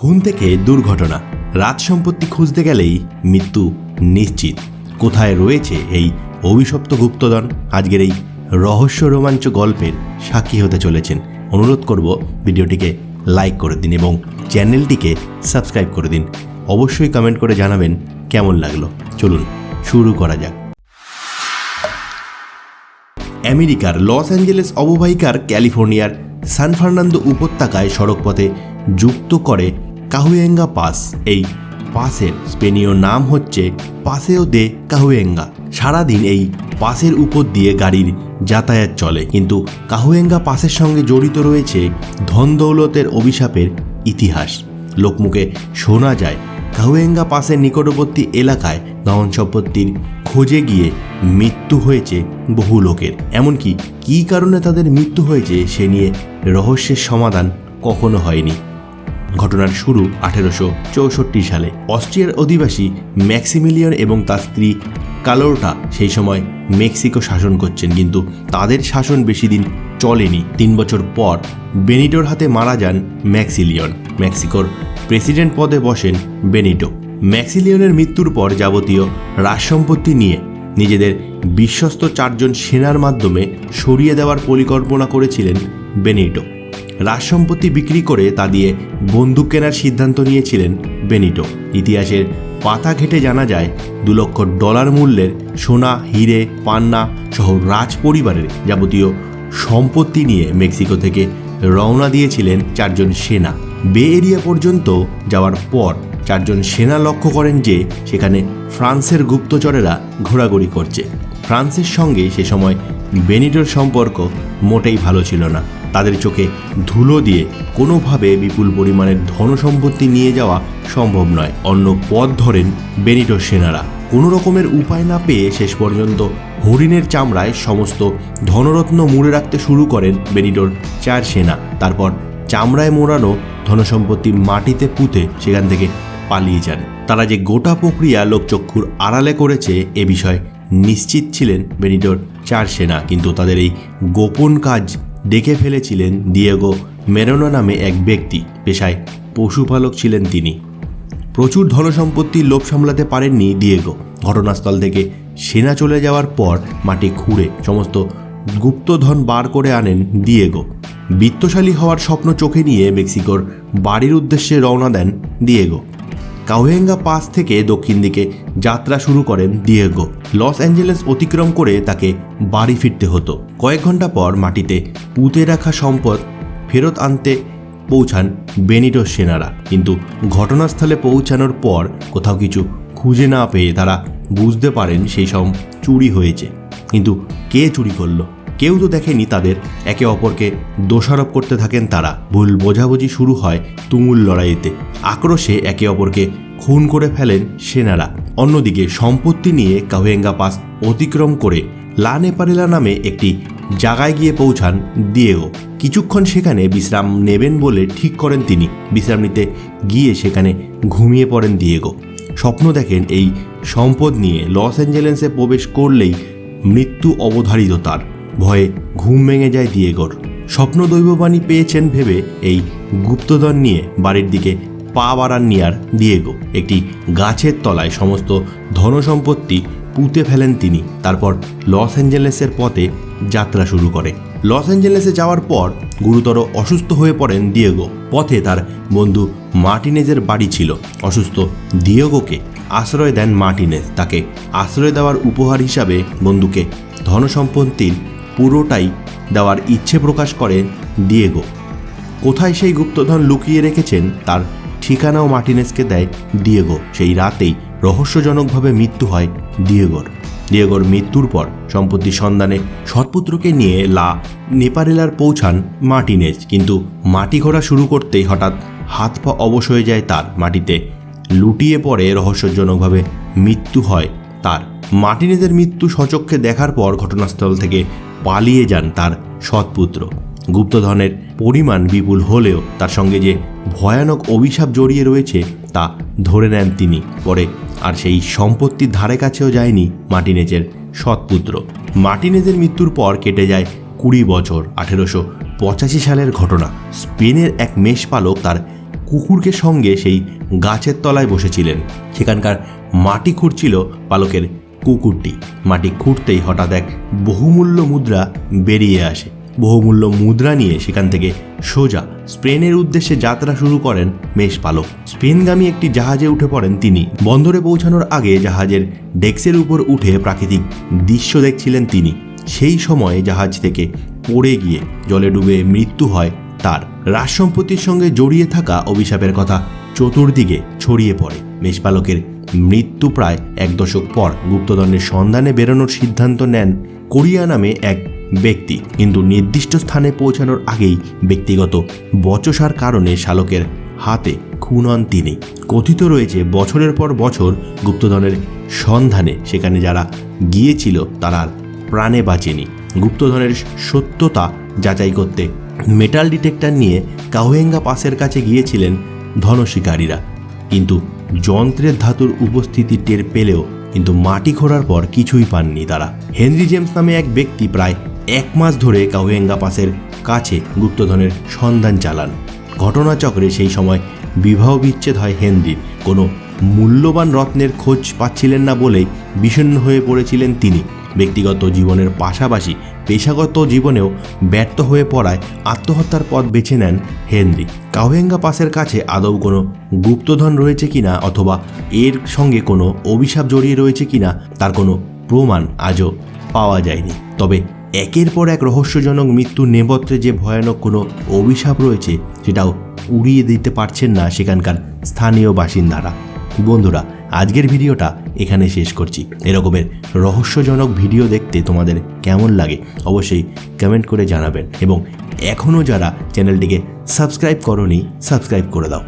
খুন থেকে দুর্ঘটনা, রাজ সম্পত্তি খুঁজতে গেলেই মৃত্যু নিশ্চিত। কোথায় রয়েছে এই অভিশপ্ত গুপ্তধন? আজকের এই রহস্য রোমাঞ্চ গল্পের সাক্ষী হতে চলেছেন। অনুরোধ করব ভিডিওটিকে লাইক করে দিন এবং চ্যানেলটিকে সাবস্ক্রাইব করে দিন। অবশ্যই কমেন্ট করে জানাবেন কেমন লাগলো। চলুন শুরু করা যাক। আমেরিকার লস অ্যাঞ্জেলেস অববাহিকার ক্যালিফোর্নিয়ার সান ফার্নান্দো উপত্যকায় সড়কপথে যুক্ত করে কাহুয়েঙ্গা পাস। এই পাসের স্পেনীয় নাম হচ্ছে পাসেও দে কাহুয়েঙ্গা। সারাদিন এই পাসের উপর দিয়ে গাড়ির যাতায়াত চলে, কিন্তু কাহুয়েঙ্গা পাসের সঙ্গে জড়িত রয়েছে ধন দৌলতের অভিশাপের ইতিহাস। লোকমুখে শোনা যায় কাহুয়েঙ্গা পাসের নিকটবর্তী এলাকায় ধন সম্পত্তির খোঁজে গিয়ে মৃত্যু হয়েছে বহু লোকের। এমনকি কী কারণে তাদের মৃত্যু হয়েছে সে নিয়ে রহস্যের সমাধান কখনো হয়নি। ঘটনার শুরু 1864 সালে। অস্ট্রিয়ার অধিবাসী ম্যাক্সিমিলিয়ান এবং তার স্ত্রী কালোরটা সেই সময় মেক্সিকো শাসন করছেন, কিন্তু তাদের শাসন বেশি দিন চলেনি। 3 বছর পর বেনিটোর হাতে মারা যান ম্যাক্সিলিয়ন। মেক্সিকোর প্রেসিডেন্ট পদে বসেন বেনিটো। ম্যাক্সিলিয়নের মৃত্যুর পর যাবতীয় রাজসম্পত্তি নিয়ে নিজেদের বিশ্বস্ত 4 জন সেনার মাধ্যমে সরিয়ে দেওয়ার পরিকল্পনা করেছিলেন বেনিটো। রাজসম্পত্তি বিক্রি করে তা দিয়ে বন্দুক কেনার সিদ্ধান্ত নিয়েছিলেন বেনিটো। ইতিহাসের পাতা ঘেঁটে জানা যায় $2 লক্ষ মূল্যের সোনা, হিরে, পান্না সহ রাজ পরিবারের যাবতীয় সম্পত্তি নিয়ে মেক্সিকো থেকে রওনা দিয়েছিলেন 4 জন সেনা। বে এরিয়া পর্যন্ত যাওয়ার পর 4 জন সেনা লক্ষ্য করেন যে সেখানে ফ্রান্সের গুপ্তচরেরা ঘোরাঘুরি করছে। ফ্রান্সের সঙ্গে সে সময় বেনিটোর সম্পর্ক মোটেই ভালো ছিল না। তাদের চোখে ধুলো দিয়ে কোনোভাবে বিপুল পরিমাণের ধনসম্পত্তি নিয়ে যাওয়া সম্ভব নয়। অন্য পথ ধরেন বেনিটোর সেনারা। কোনো রকমের উপায় না পেয়ে শেষ পর্যন্ত হরিণের চামড়ায় সমস্ত ধনরত্ন মুড়ে রাখতে শুরু করেন বেনিটোর 4 সেনা। তারপর চামড়ায় মোড়ানো ধনসম্পত্তি মাটিতে পুঁতে সেখান থেকে পালিয়ে যান। তারা যে গোটা প্রক্রিয়া লোকচক্ষুর আড়ালে করেছে এ বিষয়ে নিশ্চিত ছিলেন বেনিটোর 4 সেনা, কিন্তু তাদের এই গোপন কাজ দেখে ফেলেছিলেন দিয়েগো মেরোনো নামে এক ব্যক্তি। পেশায় পশুপালক ছিলেন তিনি। প্রচুর ধনসম্পত্তির লোভ সামলাতে পারেননি দিয়েগো। ঘটনাস্থল থেকে সেনা চলে যাওয়ার পর মাটি খুঁড়ে সমস্ত গুপ্তধন বার করে আনেন দিয়েগো। বিত্তশালী হওয়ার স্বপ্ন চোখে নিয়ে মেক্সিকোর বাড়ির উদ্দেশ্যে রওনা দেন দিয়েগো। কাহুয়েঙ্গা পাস থেকে দক্ষিণ দিকে যাত্রা শুরু করেন দিয়েগো। লস অ্যাঞ্জেলেস অতিক্রম করে তাকে বাড়ি ফিরতে হতো। কয়েক ঘন্টা পর মাটিতে পুঁতে রাখা সম্পদ ফেরত আনতে পৌঁছান বেনিটোর সেনারা, কিন্তু ঘটনাস্থলে পৌঁছানোর পর কোথাও কিছু খুঁজে না পেয়ে তারা বুঝতে পারেন সেই সব চুরি হয়েছে। কিন্তু কে চুরি করলো? কেউ তো দেখেনি তাদের। একে অপরকে দোষারোপ করতে থাকেন তারা। ভুল বোঝাবুঝি শুরু হয় তুমুল লড়াইতে। আক্রোশে একে অপরকে খুন করে ফেলেন সেনারা। অন্যদিকে সম্পত্তি নিয়ে কাহুয়েঙ্গা পাস অতিক্রম করে লা নেপারেলা নামে একটি জায়গায় গিয়ে পৌঁছান দিয়েগো। কিছুক্ষণ সেখানে বিশ্রাম নেবেন বলে ঠিক করেন তিনি। বিশ্রাম নিতে গিয়ে সেখানে ঘুমিয়ে পড়েন দিয়েগো। স্বপ্ন দেখেন এই সম্পদ নিয়ে লস অ্যাঞ্জেলেসে প্রবেশ করলেই মৃত্যু অবধারিত তার। ভয়ে ঘুম ভেঙে যায় দিয়েগোর। স্বপ্ন দৈববাণী পেয়েছেন ভেবে এই গুপ্তধন নিয়ে বাড়ির দিকে পা বাড়াননি আর দিয়েগো। একটি গাছের তলায় সমস্ত ধনসম্পত্তি পুঁতে ফেলেন তিনি। তারপর লস অ্যাঞ্জেলেসের পথে যাত্রা শুরু করে। লস অ্যাঞ্জেলেসে যাওয়ার পর গুরুতর অসুস্থ হয়ে পড়েন দিয়েগো। পথে তার বন্ধু মার্টিনেজের বাড়ি ছিল। অসুস্থ দিয়েগোকে আশ্রয় দেন মার্টিনেজ। তাকে আশ্রয় দেওয়ার উপহার হিসাবে বন্ধুকে ধনসম্পত্তির পুরোটাই দেওয়ার ইচ্ছে প্রকাশ করে দিয়েগো। কোথায় সেই গুপ্তধন লুকিয়ে রেখেছেন তার ঠিকানাও মার্টিনেজকে দেয় দিয়েগো। সেই রাতেই রহস্যজনকভাবে মৃত্যু হয় দিয়েগোর মৃত্যুর পর সম্পত্তির সন্ধানে সৎপুত্রকে নিয়ে লা নেপারেলার পৌঁছান মার্টিনেজ, কিন্তু মাটি খোঁড়া শুরু করতেই হঠাৎ হাত পা অবশ হয়ে যায় তার। মাটিতে লুটিয়ে পড়ে রহস্যজনকভাবে মৃত্যু হয় তার। মার্টিনেজের মৃত্যু স্বচক্ষে দেখার পর ঘটনাস্থল থেকে পালিয়ে যান তার সৎপুত্র। গুপ্তধনের পরিমাণ বিপুল হলেও তার সঙ্গে যে ভয়ানক অভিশাপ জড়িয়ে রয়েছে তা ধরে নেন তিনি। পরে আর সেই সম্পত্তির ধারে কাছেও যায়নি মার্টিনেজের সৎপুত্র। মার্টিনেজের মৃত্যুর পর কেটে যায় 20 বছর। 1885 সালের ঘটনা। স্পেনের এক মেষপালক তার কুকুরকে সঙ্গে সেই গাছের তলায় বসেছিলেন। সেখানকার মাটি খুঁড়ছিল পালকের কুকুরটি। মাটি খুঁড়তেই হঠাৎ এক বহুমূল্য মুদ্রা বেরিয়ে আসে। বহুমূল্য মুদ্রা নিয়ে সেখান থেকে সোজা স্পেনের উদ্দেশ্যে যাত্রা শুরু করেন মেষপালক। স্পেনগামী একটি জাহাজে উঠে পড়েন তিনি। বন্দরে পৌঁছানোর আগে জাহাজের ডেস্কের উপর উঠে প্রাকৃতিক দৃশ্য দেখছিলেন তিনি। সেই সময়ে জাহাজ থেকে পড়ে গিয়ে জলে ডুবে মৃত্যু হয় তার। রাজ সম্পত্তির সঙ্গে জড়িয়ে থাকা অভিশাপের কথা চতুর্দিকে ছড়িয়ে পড়ে। মেষপালকের মৃত্যু প্রায় 1 দশক পর গুপ্তধনের সন্ধানে বেরোনোর সিদ্ধান্ত নেন কোরিয়া নামে এক ব্যক্তি। কিন্তু নির্দিষ্ট স্থানে পৌঁছানোর আগেই ব্যক্তিগত বচসার কারণে শালকের হাতে খুন হন তিনি। কথিত রয়েছে বছরের পর বছর গুপ্তধনের সন্ধানে সেখানে যারা গিয়েছিল তারা আর প্রাণে বাঁচেনি। গুপ্তধনের সত্যতা যাচাই করতে মেটাল ডিটেক্টর নিয়ে কাহুয়েঙ্গা পাসের কাছে গিয়েছিলেন ধনশিকারীরা, কিন্তু যন্ত্রের ধাতুর উপস্থিতি টের পেলেও কিন্তু মাটি খোঁড়ার পর কিছুই পাননি তারা। হেনরি জেমস নামে এক ব্যক্তি প্রায় 1 মাস ধরে কাহুয়েঙ্গা পাসের কাছে গুপ্তধনের সন্ধান চালান। ঘটনাচক্রে সেই সময় বিবাহ বিচ্ছেদ হয় হেনরির। কোনো মূল্যবান রত্নের খোঁজ পাচ্ছিলেন না বলেই বিষণ্ণ হয়ে পড়েছিলেন তিনি। ব্যক্তিগত জীবনের পাশাপাশি পেশাগত জীবনেও ব্যর্থ হয়ে পড়ায় আত্মহত্যার পথ বেছে নেন হেনরি। কাহুয়েঙ্গা পাসের কাছে আদৌ কোনো গুপ্তধন রয়েছে কিনা অথবা এর সঙ্গে কোনো অভিশাপ জড়িয়ে রয়েছে কিনা তার কোনো প্রমাণ আজও পাওয়া যায়নি। তবে একের পর এক রহস্যজনক মৃত্যুর নেপথ্যে যে ভয়ানক কোনো অভিশাপ রয়েছে সেটাও উড়িয়ে দিতে পারছেন না সেখানকার স্থানীয় বাসিন্দারা। বন্ধুরা, আজকের ভিডিওটা এখানে শেষ করছি। এরকমের রহস্যজনক ভিডিও দেখতে তোমাদের কেমন লাগে অবশ্যই কমেন্ট করে জানাবেন, এবং এখনও যারা চ্যানেলটিকে সাবস্ক্রাইব করোনি সাবস্ক্রাইব করে দাও।